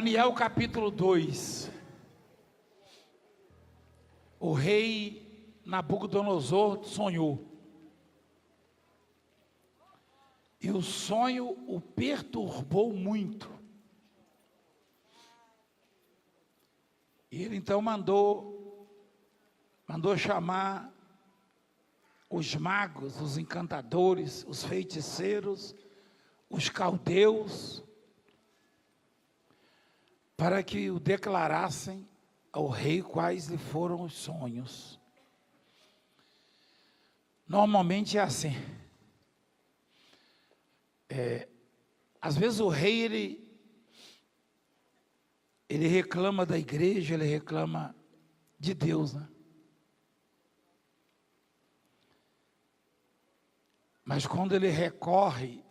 Daniel capítulo 2. O rei Nabucodonosor sonhou. E o sonho o perturbou muito. E ele então mandou chamar os magos, os encantadores, os feiticeiros, os caldeus, para que o declarassem ao rei quais lhe foram os sonhos. Normalmente é assim. Às vezes o rei, ele reclama da igreja, ele reclama de Deus, né? Mas quando ele recorre,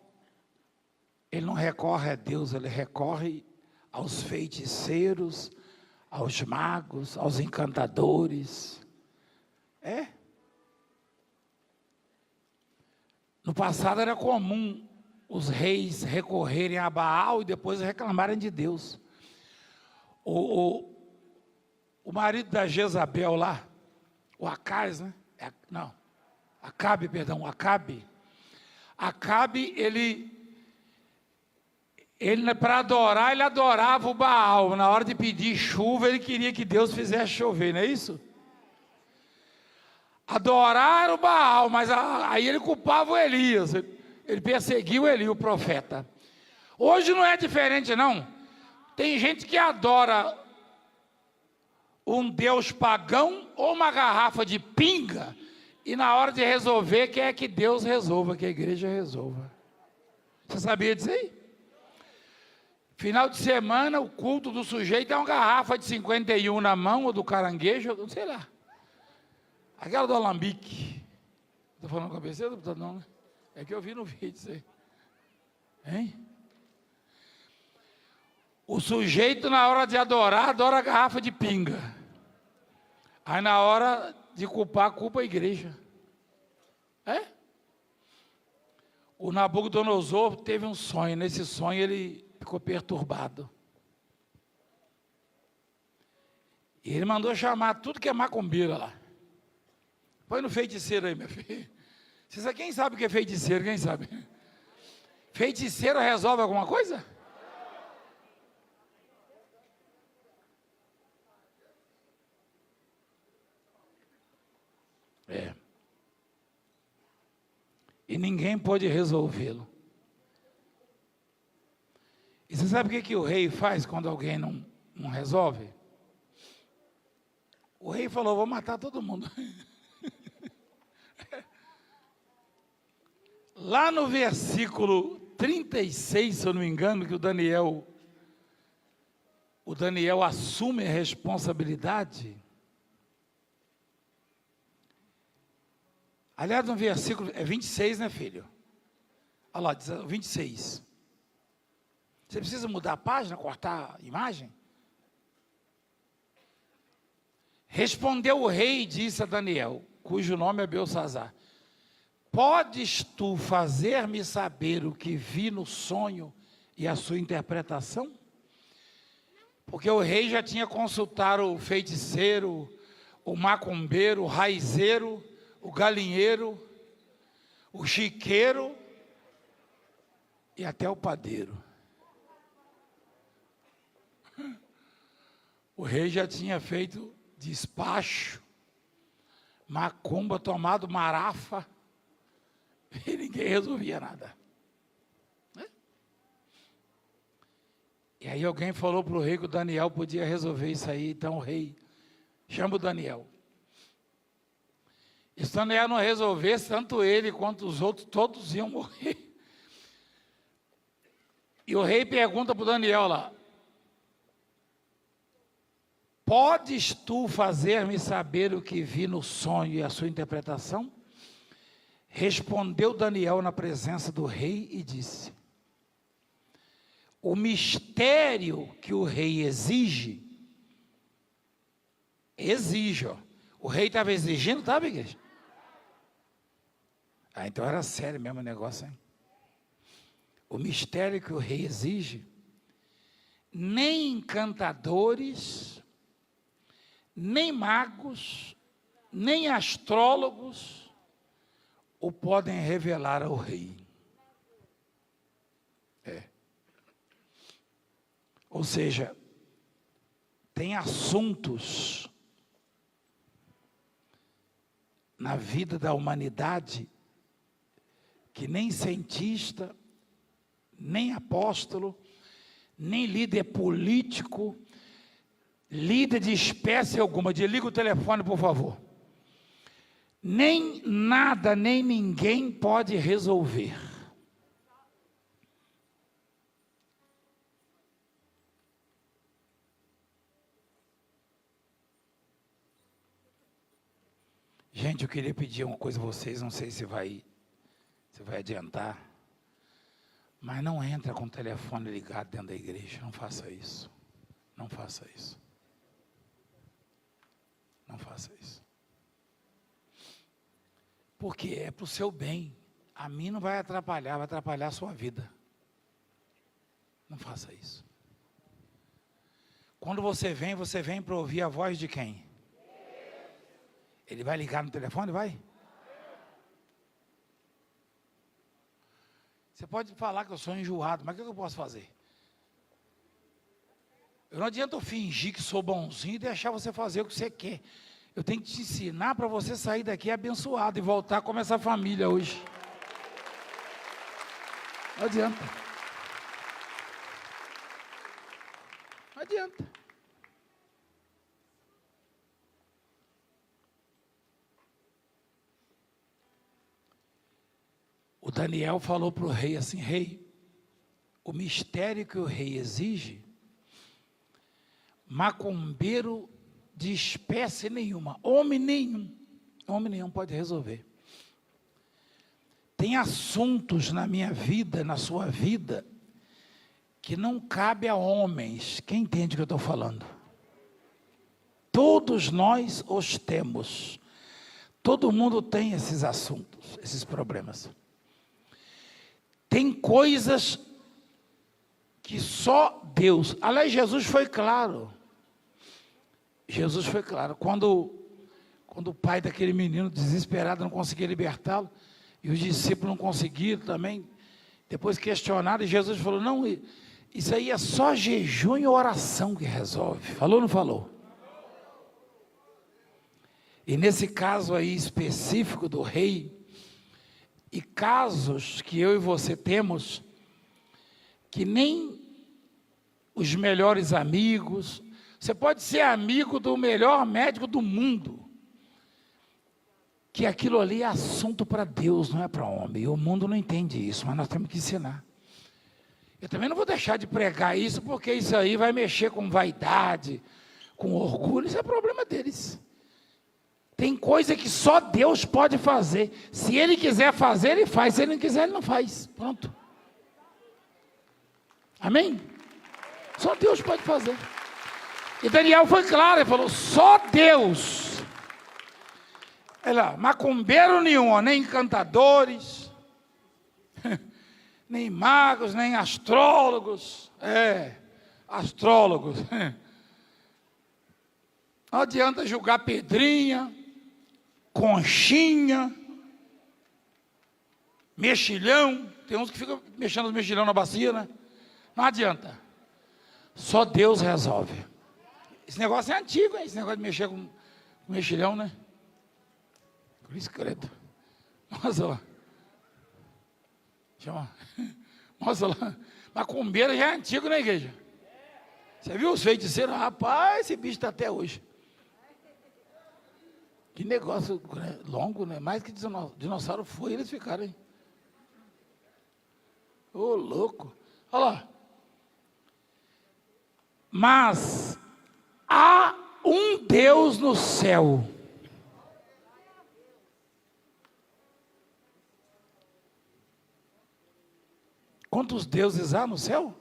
ele não recorre a Deus, ele recorre aos feiticeiros, aos magos, aos encantadores. No passado era comum os reis recorrerem a Baal e depois reclamarem de Deus. O marido da Jezabel lá, o Acaz, né? Acabe, ele para adorar, ele adorava o Baal. Na hora de pedir chuva, ele queria que Deus fizesse chover, não é isso? Adorar o Baal, mas aí ele culpava o Elias. Ele perseguiu Eli, o profeta. Hoje não é diferente, não. Tem gente que adora um Deus pagão ou uma garrafa de pinga, e na hora de resolver, quer que Deus resolva, que a igreja resolva. Você sabia disso aí? Final de semana, o culto do sujeito é uma garrafa de 51 na mão, ou do caranguejo, não sei lá. Aquela do alambique. Estou falando com a cabeça, não, né? É que eu vi no vídeo isso aí. Hein? O sujeito, na hora de adorar, adora a garrafa de pinga. Aí, na hora de culpar, culpa a igreja. O Nabucodonosor teve um sonho. Nesse sonho, ele ficou perturbado. E ele mandou chamar tudo que é macumbeira lá. Põe no feiticeiro aí, meu filho. Quem sabe o que é feiticeiro? Quem sabe? Feiticeiro resolve alguma coisa? E ninguém pode resolvê-lo. E você sabe o que o rei faz quando alguém não resolve? O rei falou: vou matar todo mundo. Lá no versículo 36, se eu não me engano, que o Daniel assume a responsabilidade. Aliás, no versículo, 26, né, filho? Olha lá, diz 26. Você precisa mudar a página, cortar a imagem? Respondeu o rei e disse a Daniel, cujo nome é Beltsazar: podes tu fazer-me saber o que vi no sonho e a sua interpretação? Porque o rei já tinha consultado o feiticeiro, o macumbeiro, o raizeiro, o galinheiro, o chiqueiro e até o padeiro. O rei já tinha feito despacho, macumba, tomado marafa, e ninguém resolvia nada. E aí alguém falou para o rei que o Daniel podia resolver isso aí. Então o rei chama o Daniel. E se Daniel não resolvesse, tanto ele quanto os outros, todos iam morrer. E o rei pergunta para o Daniel lá: podes tu fazer-me saber o que vi no sonho e a sua interpretação? Respondeu Daniel na presença do rei e disse: o mistério que o rei exige, ó. O rei estava exigindo, estava, igreja? Então era sério mesmo o negócio, hein? O mistério que o rei exige, nem encantadores, nem magos, nem astrólogos o podem revelar ao rei. Ou seja, tem assuntos na vida da humanidade que nem cientista, nem apóstolo, nem líder político, líder de espécie alguma, desliga o telefone, por favor. Nem nada, nem ninguém pode resolver. Gente, eu queria pedir uma coisa a vocês, não sei se vai adiantar, mas não entra com o telefone ligado dentro da igreja, não faça isso. Não faça isso. Não faça isso. Porque é para o seu bem. A mim não vai atrapalhar a sua vida. Não faça isso. Quando você vem para ouvir a voz de quem? Ele vai ligar no telefone, vai? Você pode falar que eu sou enjoado, mas o que eu posso fazer? Não adianta eu fingir que sou bonzinho e deixar você fazer o que você quer. Eu tenho que te ensinar para você sair daqui abençoado e voltar como essa família hoje. Não adianta. Não adianta. O Daniel falou para o rei assim: rei, o mistério que o rei exige, macumbeiro de espécie nenhuma, homem nenhum pode resolver. Tem assuntos na minha vida, na sua vida, que não cabe a homens. Quem entende o que eu estou falando? Todos nós os temos. Todo mundo tem esses assuntos, esses problemas. Tem coisas que só Deus... Aliás, Jesus foi claro. Jesus foi claro. Quando o pai daquele menino desesperado não conseguia libertá-lo, e os discípulos não conseguiram também, depois questionaram, e Jesus falou: não, isso aí é só jejum e oração que resolve. Falou ou não falou? E nesse caso aí específico do rei, e casos que eu e você temos, que nem os melhores amigos, você pode ser amigo do melhor médico do mundo, que aquilo ali é assunto para Deus, não é para homem, e o mundo não entende isso, mas nós temos que ensinar. Eu também não vou deixar de pregar isso, porque isso aí vai mexer com vaidade, com orgulho, isso é problema deles. Tem coisa que só Deus pode fazer. Se Ele quiser fazer, Ele faz. Se Ele não quiser, Ele não faz. Pronto. Amém? Só Deus pode fazer. E Daniel foi claro, ele falou: só Deus. Olha, macumbeiro nenhum, nem encantadores, nem magos, nem astrólogos. Astrólogos. Não adianta julgar pedrinha, conchinha, mexilhão. Tem uns que ficam mexendo os mexilhão na bacia, né? Não adianta. Só Deus resolve. Esse negócio é antigo, hein? Esse negócio de mexer com mexilhão, né? Cruz credo. Mostra lá. Chama. Mostra lá. Macumbeira já é antigo na igreja. Você viu os feiticeiros? Rapaz, esse bicho está até hoje. Que negócio longo, né? Mais que dinossauro foi, eles ficaram, hein? Ô, louco. Olha lá. Mas há um Deus no céu. Quantos deuses há no céu?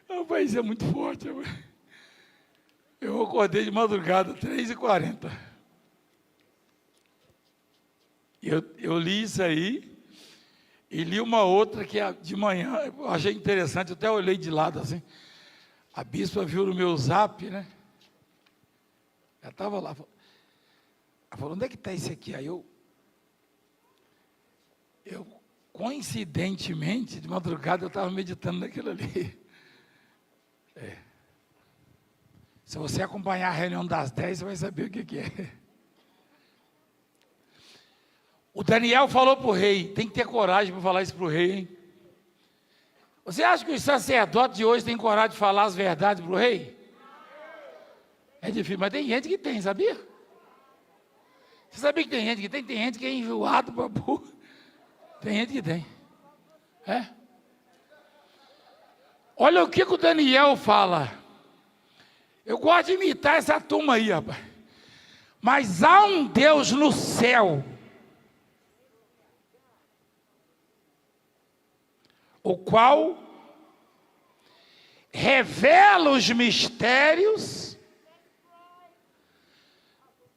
Rapaz, é muito forte. Eu acordei de madrugada, 3h40. Eu li isso aí, E li uma outra que de manhã, eu achei interessante, eu até olhei de lado assim. A bispa viu no meu zap, né? Ela estava lá. Ela falou, onde é que está esse aqui? Aí eu, coincidentemente, de madrugada, eu estava meditando naquilo ali. Se você acompanhar a reunião das 10, você vai saber o que é. O Daniel falou para o rei, tem que ter coragem para falar isso para o rei, hein? Você acha que os sacerdotes de hoje têm coragem de falar as verdades para o rei? É difícil, mas tem gente que tem, sabia? Você sabia que tem gente que tem? Tem gente que é enjoado para burro. Tem gente que tem. É? Olha o que o Daniel fala. Eu gosto de imitar essa turma aí, rapaz. Mas há um Deus no céu, o qual revela os mistérios,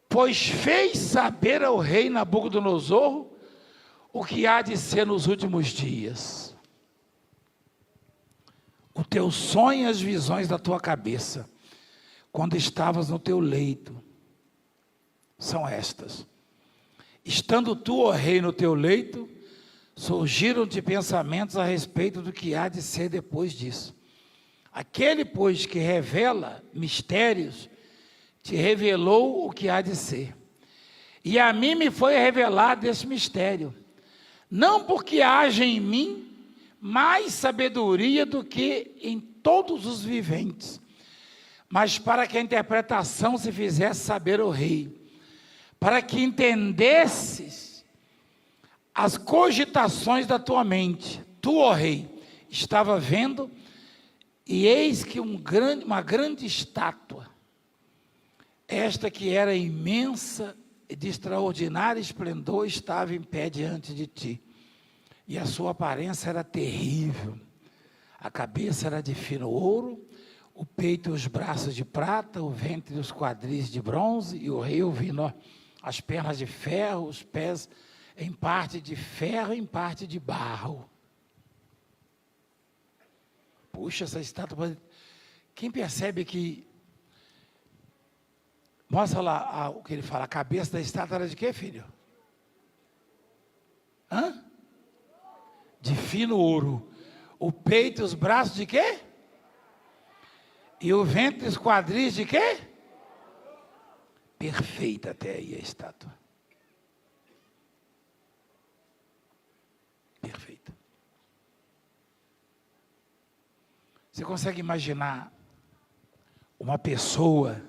pois fez saber ao rei Nabucodonosor o que há de ser nos últimos dias. O teu sonho e as visões da tua cabeça, quando estavas no teu leito, são estas. Estando tu, ó rei, no teu leito, surgiram-te pensamentos a respeito do que há de ser depois disso. Aquele, pois, que revela mistérios, te revelou o que há de ser. E a mim me foi revelado esse mistério, não porque haja em mim mais sabedoria do que em todos os viventes, mas para que a interpretação se fizesse saber ao rei, para que entendesses as cogitações da tua mente. Tu, ó rei, estava vendo, e eis que uma grande estátua, esta que era imensa e de extraordinário esplendor, estava em pé diante de ti. E a sua aparência era terrível. A cabeça era de fino ouro, o peito e os braços de prata, o ventre e os quadris de bronze, e o rei ouvindo as pernas de ferro, os pés em parte de ferro e em parte de barro. Puxa, essa estátua... Quem percebe que... Mostra lá o que ele fala. A cabeça da estátua era de quê, filho? Hã? De fino ouro. O peito e os braços de quê? E o ventre e os quadris de quê? Perfeita até aí a estátua. Perfeita. Você consegue imaginar uma pessoa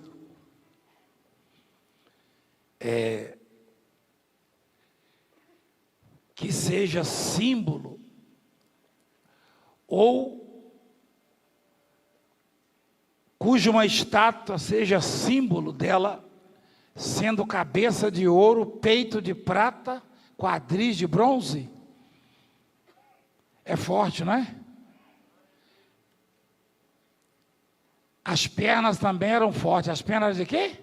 que seja símbolo ou cuja uma estátua seja símbolo dela, sendo cabeça de ouro, peito de prata, quadris de bronze? É forte, não é? As pernas também eram fortes. As pernas de quê?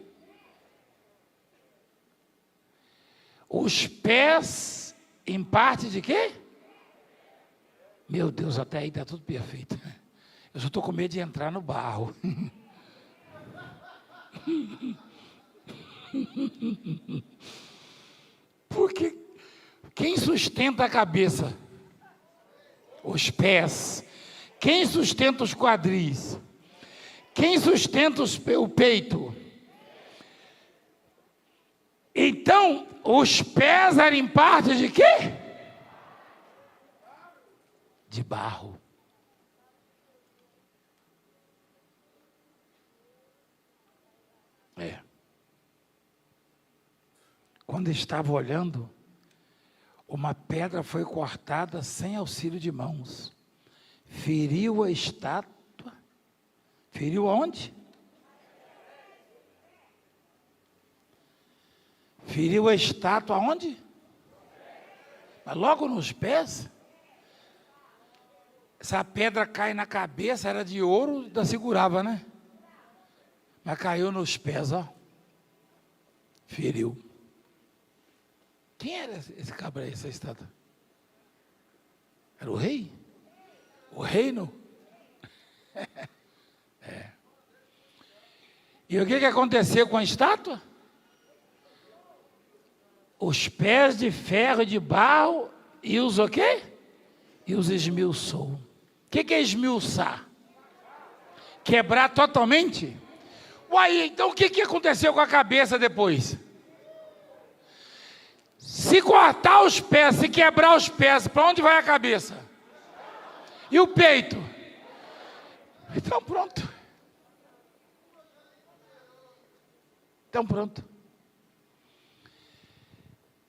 Os pés em parte de quê? Meu Deus, até aí está tudo perfeito. Eu só estou com medo de entrar no barro. Porque quem sustenta a cabeça? Os pés. Quem sustenta os quadris? Quem sustenta o peito? Então, os pés eram em parte de quê? De barro. Quando estava olhando, uma pedra foi cortada sem auxílio de mãos. Feriu a estátua. Feriu aonde? Feriu a estátua aonde? Mas logo nos pés. Essa pedra cai na cabeça, era de ouro, ainda segurava, né? Mas caiu nos pés, ó. Feriu. Quem era esse cabra aí, essa estátua? Era o rei? O reino? E o que aconteceu com a estátua? Os pés de ferro e de barro e os o quê? E os esmiuçou. O que é esmiuçar? Quebrar totalmente? Uai, então o que aconteceu com a cabeça depois? Se cortar os pés, se quebrar os pés, para onde vai a cabeça? E o peito? Então pronto. Então pronto.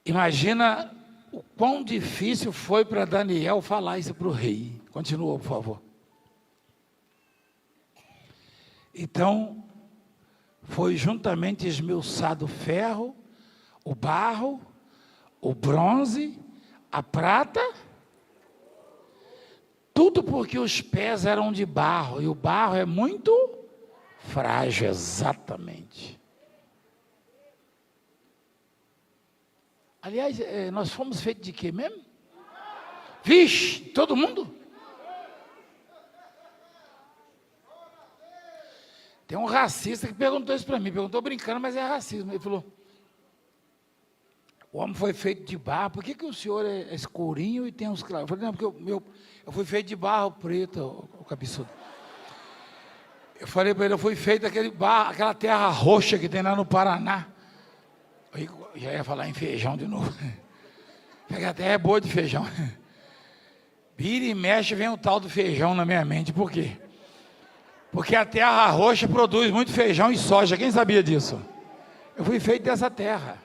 Imagina o quão difícil foi para Daniel falar isso para o rei. Continua, por favor. Então, foi juntamente esmiuçado o ferro, o barro, o bronze, a prata, tudo porque os pés eram de barro, e o barro é muito frágil, exatamente. Aliás, nós fomos feitos de quê mesmo? Vixe, todo mundo? Tem um racista que perguntou isso para mim, perguntou brincando, mas é racismo. Ele falou, o homem foi feito de barro, por que o senhor é escurinho e tem uns cravos? Eu falei, não, porque eu fui feito de barro preto, o cabeçudo. Eu falei para ele, eu fui feito daquele barro, aquela terra roxa que tem lá no Paraná. Eu já ia falar em feijão de novo. Porque a terra é boa de feijão. Vira e mexe, vem o tal do feijão na minha mente. Por quê? Porque a terra roxa produz muito feijão e soja. Quem sabia disso? Eu fui feito dessa terra.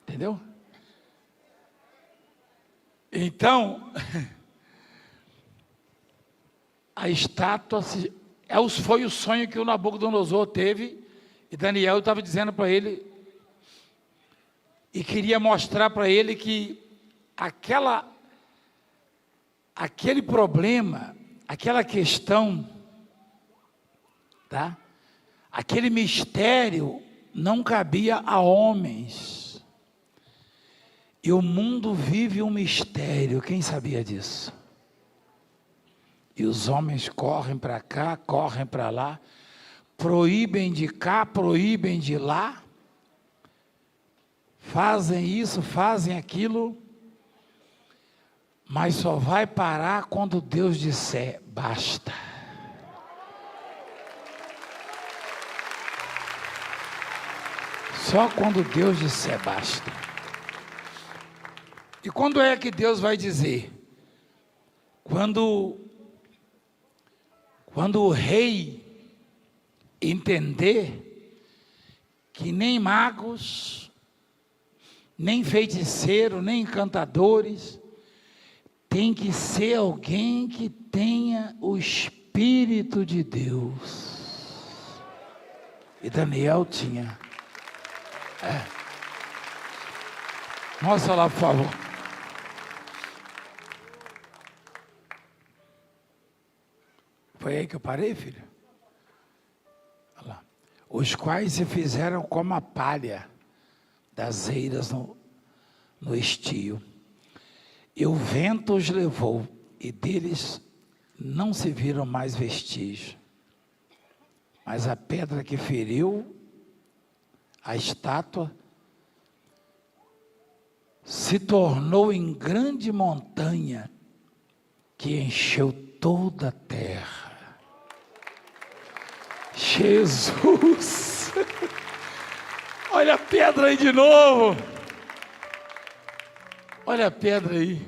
Entendeu? Então, a estátua foi o sonho que o Nabucodonosor teve. E Daniel estava dizendo para ele, e queria mostrar para ele que aquele problema, aquela questão, tá? Aquele mistério não cabia a homens. E o mundo vive um mistério, quem sabia disso? E os homens correm para cá, correm para lá, proíbem de cá, proíbem de lá, fazem isso, fazem aquilo, mas só vai parar quando Deus disser, basta. Só quando Deus disser, basta. E quando é que Deus vai dizer? Quando o rei entender que nem magos, nem feiticeiro, nem encantadores, tem que ser alguém que tenha o Espírito de Deus. E Daniel tinha. Mostra lá, por favor. Foi aí que eu parei, filho? Olha lá. Os quais se fizeram como a palha das eiras no estio. E o vento os levou, e deles não se viram mais vestígios. Mas a pedra que feriu a estátua se tornou em grande montanha que encheu toda a terra. Jesus! Olha a pedra aí de novo. Olha a pedra aí.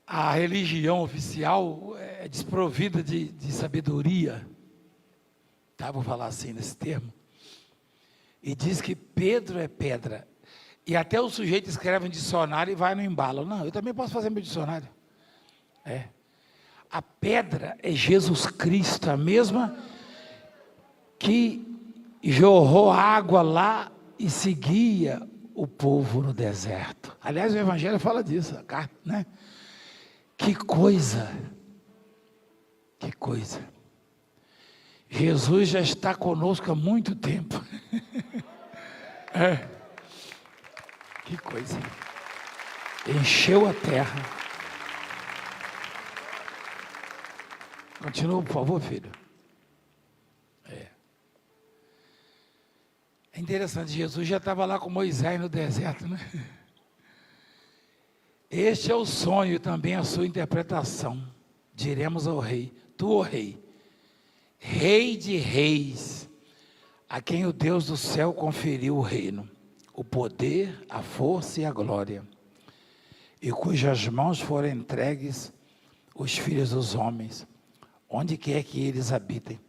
A religião oficial é desprovida de sabedoria. Tá, vou falar assim nesse termo. E diz que Pedro é pedra. E até o sujeito escreve um dicionário e vai no embalo. Não, eu também posso fazer meu dicionário. A pedra é Jesus Cristo, a mesma que jorrou água lá e seguia o povo no deserto. Aliás, o Evangelho fala disso, né? Que coisa! Que coisa! Jesus já está conosco há muito tempo. Que coisa! encheu a terra. Continua, por favor, filho. É interessante, Jesus já estava lá com Moisés no deserto, né? Este é o sonho e também a sua interpretação. Diremos ao rei: tu, ó rei, rei de reis, a quem o Deus do céu conferiu o reino, o poder, a força e a glória, e cujas mãos foram entregues os filhos dos homens, onde quer que eles habitem,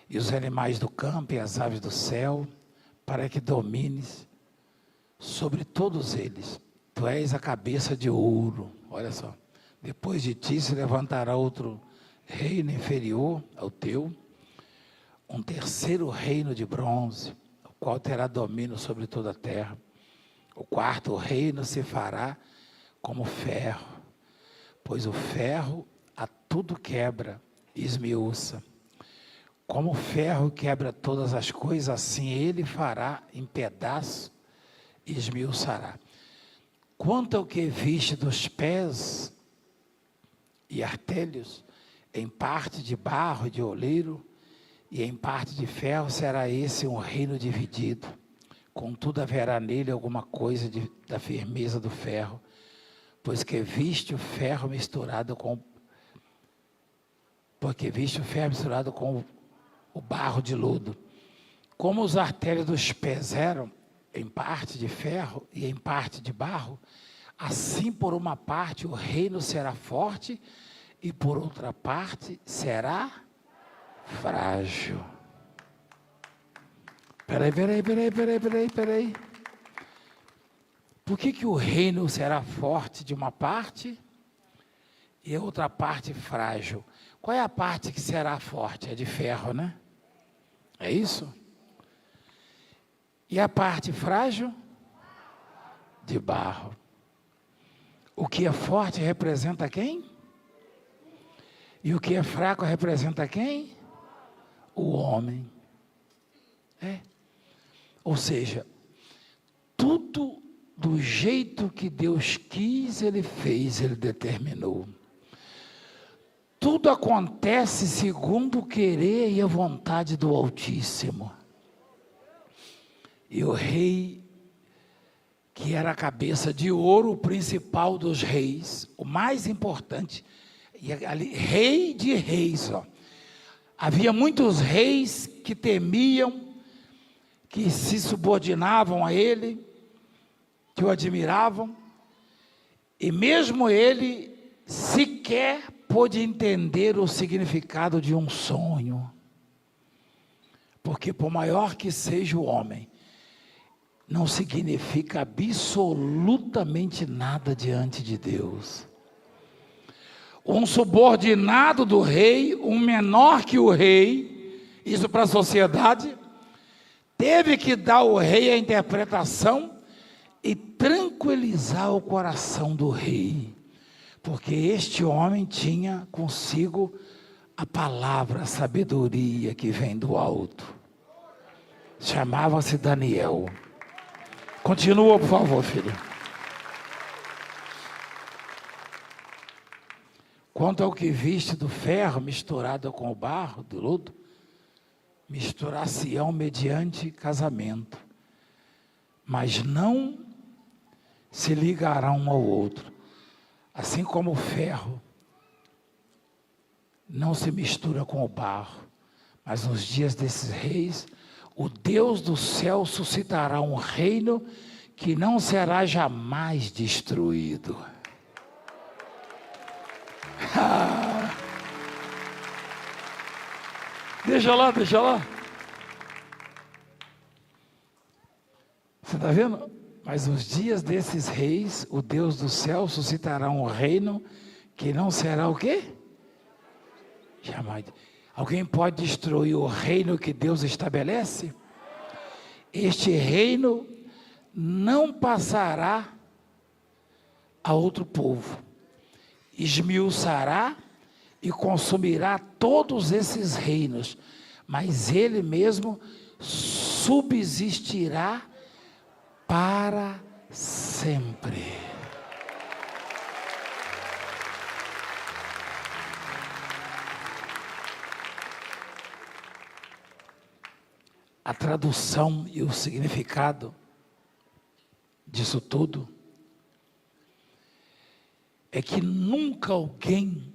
e os animais do campo e as aves do céu, para que domines sobre todos eles. Tu és a cabeça de ouro. Olha só. Depois de ti se levantará outro reino inferior ao teu, um terceiro reino de bronze, o qual terá domínio sobre toda a terra. O quarto reino se fará como ferro, pois o ferro a tudo quebra e esmiuça. Como o ferro quebra todas as coisas, assim ele fará em pedaços e esmiuçará. Quanto ao que viste dos pés e artelhos, em parte de barro e de oleiro, e em parte de ferro, será esse um reino dividido. Contudo, haverá nele alguma coisa da firmeza do ferro, pois que viste o ferro misturado com o barro de lodo. Como os artelhos dos pés eram em parte de ferro e em parte de barro, assim por uma parte o reino será forte e por outra parte será frágil. Peraí. Por que o reino será forte de uma parte e a outra parte frágil? Qual é a parte que será forte? É de ferro, né? É isso? E a parte frágil? De barro. O que é forte representa quem? E o que é fraco representa quem? O homem. Ou seja, tudo do jeito que Deus quis, Ele fez, Ele determinou. Tudo acontece segundo o querer e a vontade do Altíssimo. E o rei, que era a cabeça de ouro, o principal dos reis, o mais importante, e ali, rei de reis, ó. Havia muitos reis que temiam, que se subordinavam a ele, que o admiravam, e mesmo ele sequer pôde entender o significado de um sonho, porque por maior que seja o homem, não significa absolutamente nada diante de Deus. Um subordinado do rei, um menor que o rei, isso para a sociedade, teve que dar ao rei a interpretação e tranquilizar o coração do rei, porque este homem tinha consigo a palavra, a sabedoria que vem do alto. Chamava-se Daniel. Continua, por favor, filho. Quanto ao que viste do ferro misturado com o barro, do lodo, misturar-se-ão mediante casamento, mas não se ligarão um ao outro. Assim como o ferro não se mistura com o barro, mas nos dias desses reis, o Deus do céu suscitará um reino que não será jamais destruído. Deixa lá. Você está vendo? Mas nos dias desses reis, o Deus do céu suscitará um reino que não será o quê? Jamais. Alguém pode destruir o reino que Deus estabelece? Este reino não passará a outro povo. Esmiuçará e consumirá todos esses reinos, mas ele mesmo subsistirá para sempre. a tradução e o significado disso tudo é que nunca alguém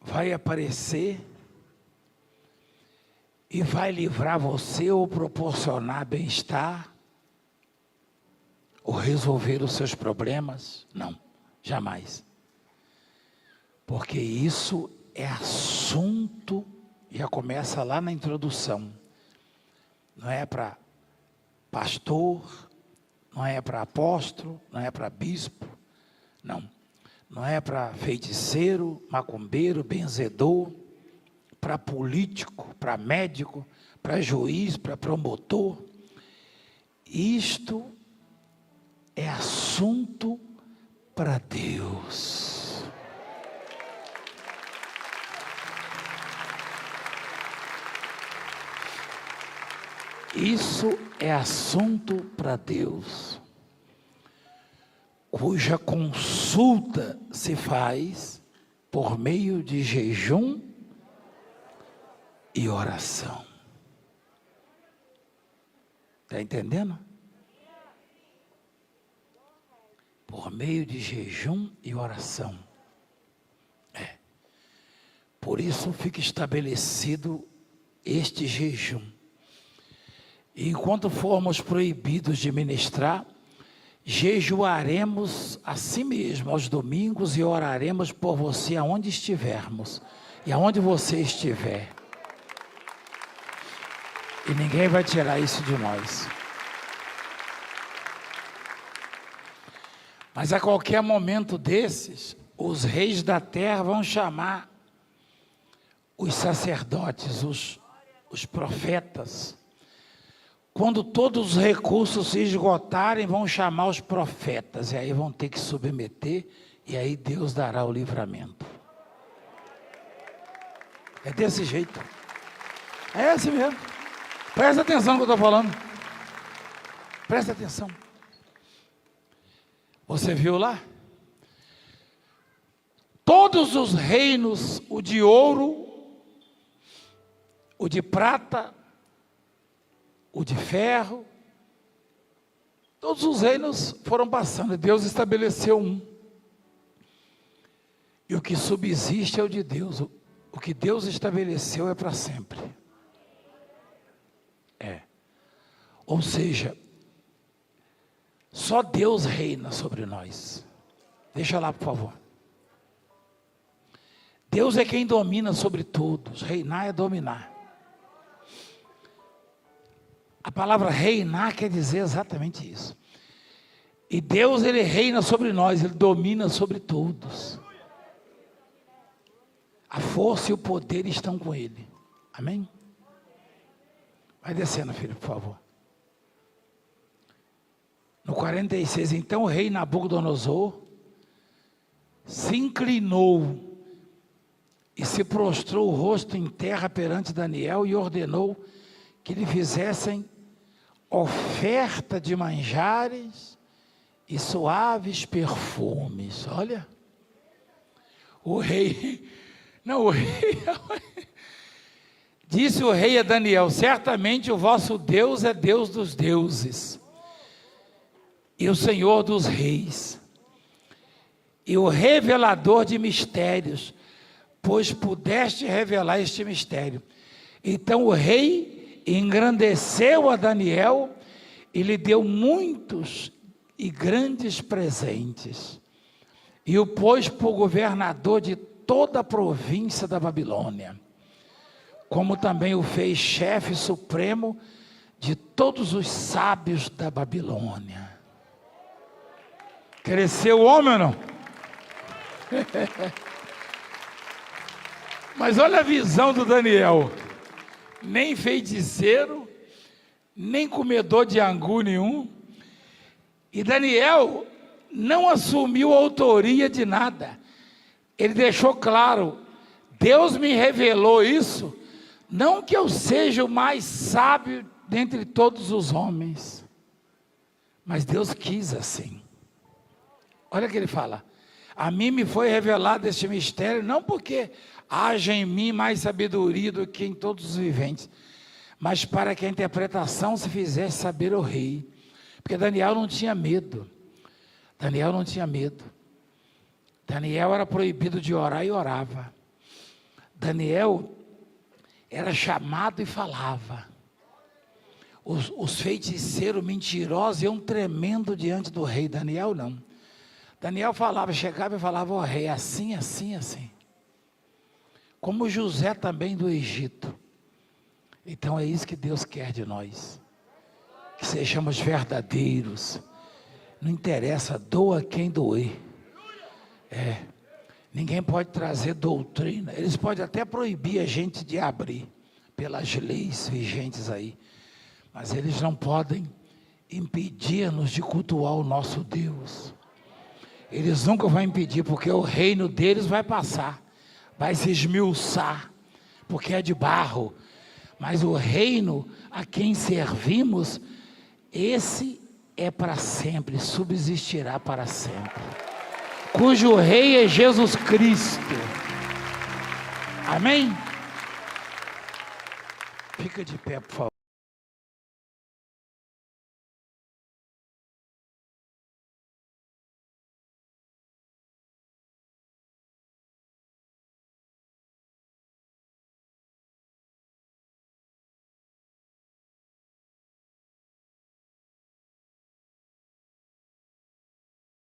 vai aparecer e vai livrar você ou proporcionar bem-estar ou resolver os seus problemas. Não, jamais. Porque isso é assunto, já começa lá na introdução. Não é para pastor, não é para apóstolo, não é para bispo, não. Não é para feiticeiro, macumbeiro, benzedor, para político, para médico, para juiz, para promotor. Isto é assunto para Deus. Isso é assunto para Deus, cuja consulta se faz por meio de jejum e oração. Está entendendo? Por meio de jejum e oração. Por isso fica estabelecido este jejum. E enquanto formos proibidos de ministrar, jejuaremos a si mesmo aos domingos e oraremos por você aonde estivermos e aonde você estiver. E ninguém vai tirar isso de nós. Mas a qualquer momento desses, os reis da terra vão chamar os sacerdotes, os profetas. Quando todos os recursos se esgotarem, vão chamar os profetas, e aí vão ter que submeter, e aí Deus dará o livramento. É desse jeito. É assim mesmo. Presta atenção no que eu estou falando. Presta atenção. Você viu lá? Todos os reinos, o de ouro, o de prata, o de ferro, todos os reinos foram passando, e Deus estabeleceu um. E o que subsiste é o de Deus. O que Deus estabeleceu é para sempre. Ou seja, só Deus reina sobre nós. Deixa lá, por favor. Deus é quem domina sobre todos. Reinar é dominar. A palavra reinar quer dizer exatamente isso. E Deus, Ele reina sobre nós, Ele domina sobre todos. A força e o poder estão com Ele. Amém? Vai descendo, filho, por favor. No 46, então o rei Nabucodonosor se inclinou e se prostrou o rosto em terra perante Daniel e ordenou que lhe fizessem oferta de manjares e suaves perfumes. Olha, o rei, disse o rei a Daniel: certamente o vosso Deus é Deus dos deuses e o Senhor dos reis, e o revelador de mistérios, pois pudeste revelar este mistério. Então o rei engrandeceu a Daniel e lhe deu muitos e grandes presentes, e o pôs por governador de toda a província da Babilônia, como também o fez chefe supremo de todos os sábios da Babilônia. Cresceu o homem ou não? Mas olha a visão do Daniel. Nem feiticeiro, nem comedor de angu nenhum. E Daniel não assumiu autoria de nada. Ele deixou claro: Deus me revelou isso, não que eu seja o mais sábio dentre todos os homens, mas Deus quis assim. Olha o que ele fala: a mim me foi revelado este mistério, não porque haja em mim mais sabedoria do que em todos os viventes, mas para que a interpretação se fizesse saber o rei. Porque Daniel não tinha medo. Daniel não tinha medo. Daniel era proibido de orar e orava. Daniel era chamado e falava. Os feiticeiros mentirosos iam tremendo diante do rei. Daniel não. Daniel falava, chegava e falava, ó rei, assim, assim, assim. Como José também do Egito. Então é isso que Deus quer de nós. Que sejamos verdadeiros. Não interessa, doa quem doer. Ninguém pode trazer doutrina. Eles podem até proibir a gente de abrir, pelas leis vigentes aí. Mas eles não podem impedir-nos de cultuar o nosso Deus. Eles nunca vão impedir, porque o reino deles vai passar. Vai se esmiuçar, porque é de barro. Mas o reino a quem servimos, esse é para sempre, subsistirá para sempre. Cujo rei é Jesus Cristo. Amém? Fica de pé, por favor.